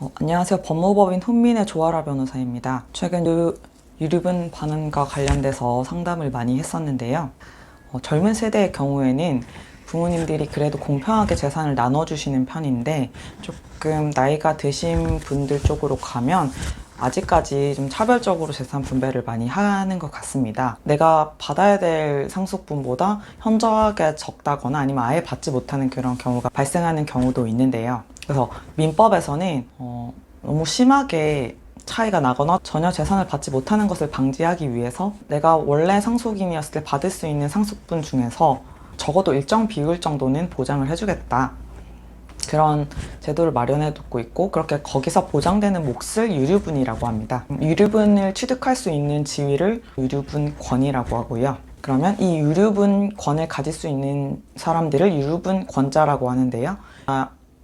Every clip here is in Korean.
안녕하세요. 법무법인 훈민의 조아라 변호사입니다. 최근 유류분 반환과 관련돼서 상담을 많이 했었는데요. 젊은 세대의 경우에는 부모님들이 그래도 공평하게 재산을 나눠주시는 편인데 조금 나이가 드신 분들 쪽으로 가면 아직까지 좀 차별적으로 재산 분배를 많이 하는 것 같습니다. 내가 받아야 될 상속분보다 현저하게 적다거나 아니면 아예 받지 못하는 그런 경우가 발생하는 경우도 있는데요. 그래서 민법에서는 너무 심하게 차이가 나거나 전혀 재산을 받지 못하는 것을 방지하기 위해서 내가 원래 상속인이었을 때 받을 수 있는 상속분 중에서 적어도 일정 비율 정도는 보장을 해주겠다, 그런 제도를 마련해 두고 있고, 그렇게 거기서 보장되는 몫을 유류분이라고 합니다. 유류분을 취득할 수 있는 지위를 유류분권이라고 하고요. 그러면 이 유류분권을 가질 수 있는 사람들을 유류분권자라고 하는데요.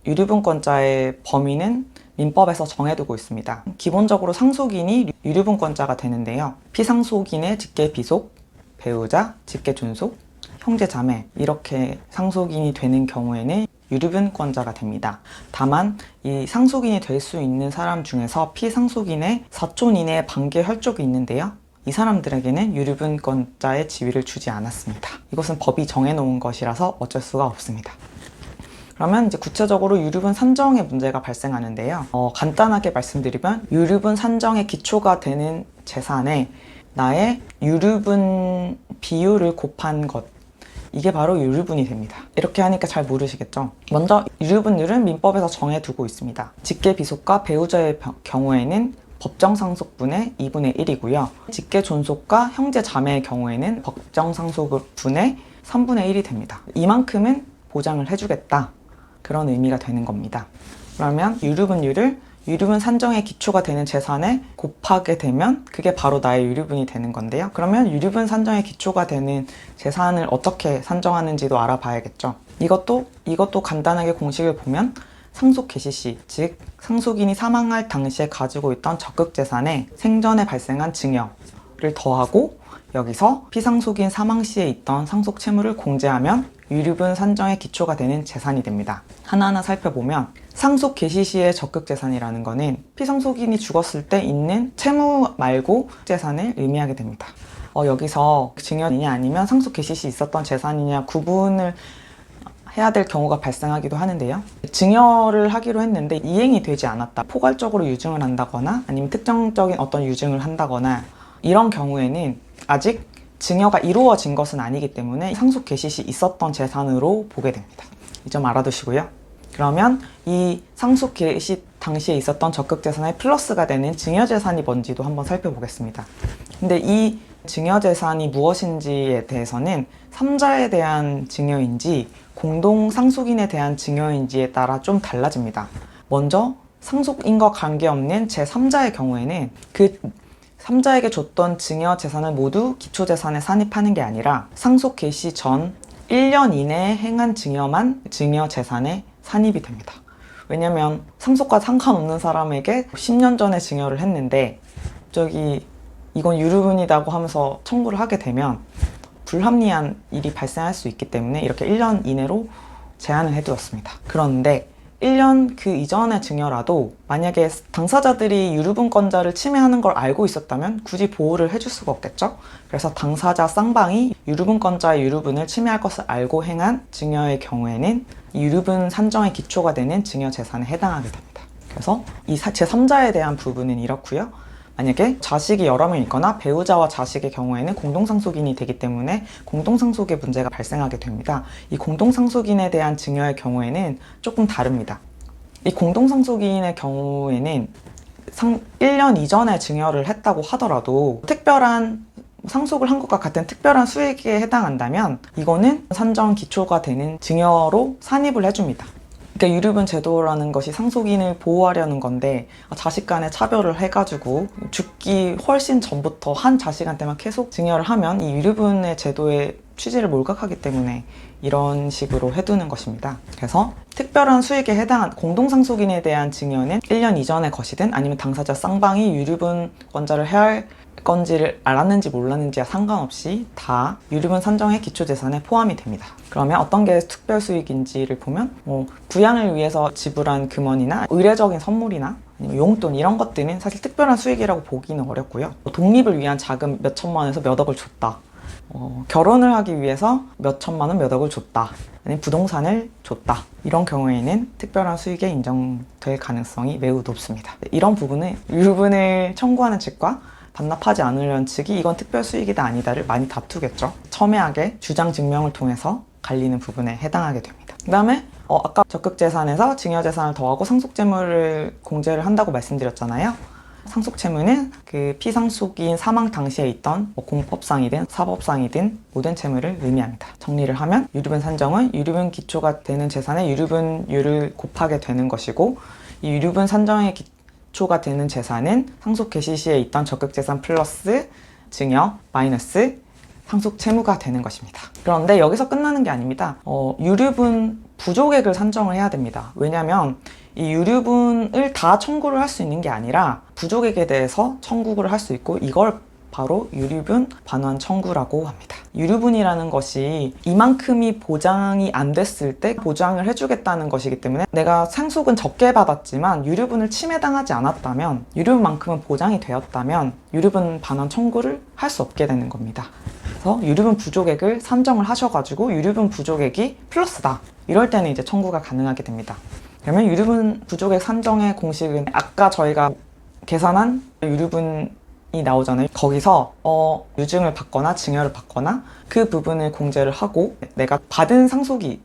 유류분권자의 범위는 민법에서 정해두고 있습니다. 기본적으로 상속인이 유류분권자가 되는데요. 피상속인의 직계비속, 배우자, 직계존속, 형제자매, 이렇게 상속인이 되는 경우에는 유류분권자가 됩니다. 다만 이 상속인이 될 수 있는 사람 중에서 피상속인의 사촌 이내의 반계 혈족이 있는데요. 이 사람들에게는 유류분권자의 지위를 주지 않았습니다. 이것은 법이 정해놓은 것이라서 어쩔 수가 없습니다. 그러면 이제 구체적으로 유류분 산정의 문제가 발생하는데요. 간단하게 말씀드리면 유류분 산정의 기초가 되는 재산에 나의 유류분 비율을 곱한 것, 이게 바로 유류분이 됩니다. 이렇게 하니까 잘 모르시겠죠? 먼저 유류분율은 민법에서 정해두고 있습니다. 직계비속과 배우자의 경우에는 법정상속분의 2분의 1이고요. 직계존속과 형제자매의 경우에는 법정상속분의 3분의 1이 됩니다. 이만큼은 보장을 해주겠다, 그런 의미가 되는 겁니다. 그러면 유류분율을 유류분 산정의 기초가 되는 재산에 곱하게 되면 그게 바로 나의 유류분이 되는 건데요. 그러면 유류분 산정의 기초가 되는 재산을 어떻게 산정하는지도 알아봐야겠죠. 이것도 간단하게 공식을 보면 상속 개시 시, 즉 상속인이 사망할 당시에 가지고 있던 적극재산에 생전에 발생한 증여를 더하고 여기서 피상속인 사망 시에 있던 상속 채무를 공제하면 유류분 산정의 기초가 되는 재산이 됩니다. 하나하나 살펴보면 상속 개시 시의 적극재산이라는 거는 피상속인이 죽었을 때 있는 채무 말고 재산을 의미하게 됩니다. 여기서 증여이냐 아니면 상속 개시 시 있었던 재산이냐 구분을 해야 될 경우가 발생하기도 하는데요. 증여를 하기로 했는데 이행이 되지 않았다, 포괄적으로 유증을 한다거나 아니면 특정적인 어떤 유증을 한다거나, 이런 경우에는 아직 증여가 이루어진 것은 아니기 때문에 상속 개시 시 있었던 재산으로 보게 됩니다. 이 점 알아두시고요. 그러면 이 상속 개시 당시에 있었던 적극재산에 플러스가 되는 증여재산이 뭔지도 한번 살펴보겠습니다. 근데 이 증여재산이 무엇인지에 대해서는 3자에 대한 증여인지 공동상속인에 대한 증여인지에 따라 좀 달라집니다. 먼저 상속인과 관계없는 제3자의 경우에는 그 3자에게 줬던 증여재산을 모두 기초재산에 산입하는 게 아니라 상속 개시 전 1년 이내에 행한 증여만 증여재산에 산입이 됩니다. 왜냐면 상속과 상관없는 사람에게 10년 전에 증여를 했는데 갑자기 이건 유류분이라고 하면서 청구를 하게 되면 불합리한 일이 발생할 수 있기 때문에 이렇게 1년 이내로 제한을 해두었습니다. 그런데 1년 그 이전의 증여라도 만약에 당사자들이 유류분권자를 침해하는 걸 알고 있었다면 굳이 보호를 해줄 수가 없겠죠? 그래서 당사자 쌍방이 유류분권자의 유류분을 침해할 것을 알고 행한 증여의 경우에는 이 유류분 산정의 기초가 되는 증여재산에 해당하게 됩니다. 그래서 이 제3자에 대한 부분은 이렇고요. 만약에 자식이 여러 명 있거나 배우자와 자식의 경우에는 공동상속인이 되기 때문에 공동상속의 문제가 발생하게 됩니다. 이 공동상속인에 대한 증여의 경우에는 조금 다릅니다. 이 공동상속인의 경우에는 1년 이전에 증여를 했다고 하더라도 특별한 상속을 한 것과 같은 특별한 수익에 해당한다면 이거는 산정 기초가 되는 증여로 산입을 해줍니다. 그러니까 유류분 제도라는 것이 상속인을 보호하려는 건데 자식 간에 차별을 해가지고 죽기 훨씬 전부터 한 자식한테만 계속 증여를 하면 이 유류분의 제도의 취지를 몰각하기 때문에 이런 식으로 해두는 것입니다. 그래서 특별한 수익에 해당한 공동상속인에 대한 증여는 1년 이전의 것이든 아니면 당사자 쌍방이 유류분권자를 해야 할 건지를 알았는지 몰랐는지와 상관없이 다 유류분 산정의 기초재산에 포함이 됩니다. 그러면 어떤 게 특별수익인지를 보면 부양을 위해서 지불한 금원이나 의례적인 선물이나 아니면 용돈 이런 것들은 사실 특별한 수익이라고 보기는 어렵고요. 독립을 위한 자금 몇 천만 원에서 몇 억을 줬다. 결혼을 하기 위해서 몇 천만 원, 몇 억을 줬다. 아니면 부동산을 줬다. 이런 경우에는 특별한 수익에 인정될 가능성이 매우 높습니다. 이런 부분은 유류분을 청구하는 측과 반납하지 않으려는 측이 이건 특별 수익이다 아니다를 많이 다투겠죠. 첨예하게 주장 증명을 통해서 갈리는 부분에 해당하게 됩니다. 그 다음에 아까 적극재산에서 증여재산을 더하고 상속재물을 공제를 한다고 말씀드렸잖아요. 상속채무는 그 피상속인 사망 당시에 있던 공법상이든 사법상이든 모든 채무를 의미합니다. 정리를 하면 유류분 산정은 유류분 기초가 되는 재산의 유류분율을 곱하게 되는 것이고, 이 유류분 산정의 기초가 되는 재산은 상속 개시 시에 있던 적극재산 플러스 증여 마이너스 상속채무가 되는 것입니다. 그런데 여기서 끝나는 게 아닙니다. 유류분 부족액을 산정을 해야 됩니다. 왜냐하면 이 유류분을 다 청구를 할 수 있는 게 아니라 부족액에 대해서 청구를 할 수 있고, 이걸 바로 유류분 반환 청구라고 합니다. 유류분이라는 것이 이만큼이 보장이 안 됐을 때 보장을 해주겠다는 것이기 때문에, 내가 상속은 적게 받았지만 유류분을 침해당하지 않았다면, 유류분만큼은 보장이 되었다면 유류분 반환 청구를 할 수 없게 되는 겁니다. 그래서 유류분 부족액을 산정을 하셔가지고 유류분 부족액이 플러스다, 이럴 때는 이제 청구가 가능하게 됩니다. 그러면 유류분 부족액 산정의 공식은 아까 저희가 계산한 유류분이 나오잖아요. 거기서 유증을 받거나 증여를 받거나 그 부분을 공제를 하고, 내가 받은 상속분이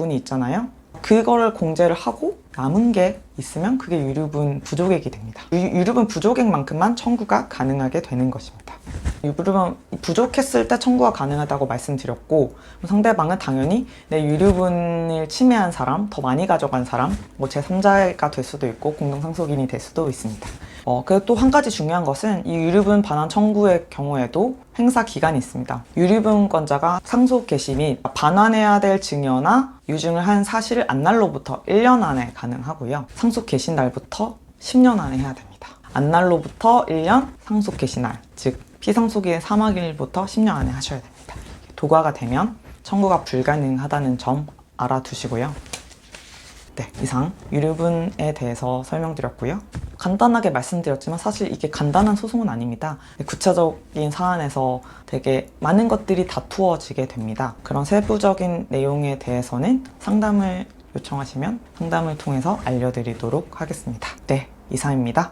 있잖아요. 그거를 공제를 하고 남은 게 있으면 그게 유류분 부족액이 됩니다. 유류분 부족액만큼만 청구가 가능하게 되는 것입니다. 유류분 부족했을 때 청구가 가능하다고 말씀드렸고, 상대방은 당연히 내 유류분을 침해한 사람, 더 많이 가져간 사람, 제3자가 될 수도 있고 공동상속인이 될 수도 있습니다. 그리고 또 한 가지 중요한 것은 이 유류분 반환 청구의 경우에도 행사 기간이 있습니다. 유류분권자가 상속 개시 및 반환해야 될 증여나 유증을 한 사실을 안 날로부터 1년 안에 가능하고요. 상속 개시 날부터 10년 안에 해야 됩니다. 안날로부터 1년, 상속 개시 날, 즉 피상속인의 사망일부터 10년 안에 하셔야 됩니다. 도과가 되면 청구가 불가능하다는 점 알아두시고요. 네, 이상 유류분에 대해서 설명드렸고요. 간단하게 말씀드렸지만 사실 이게 간단한 소송은 아닙니다. 구체적인 사안에서 되게 많은 것들이 다투어지게 됩니다. 그런 세부적인 내용에 대해서는 상담을 요청하시면 상담을 통해서 알려드리도록 하겠습니다. 네, 이상입니다.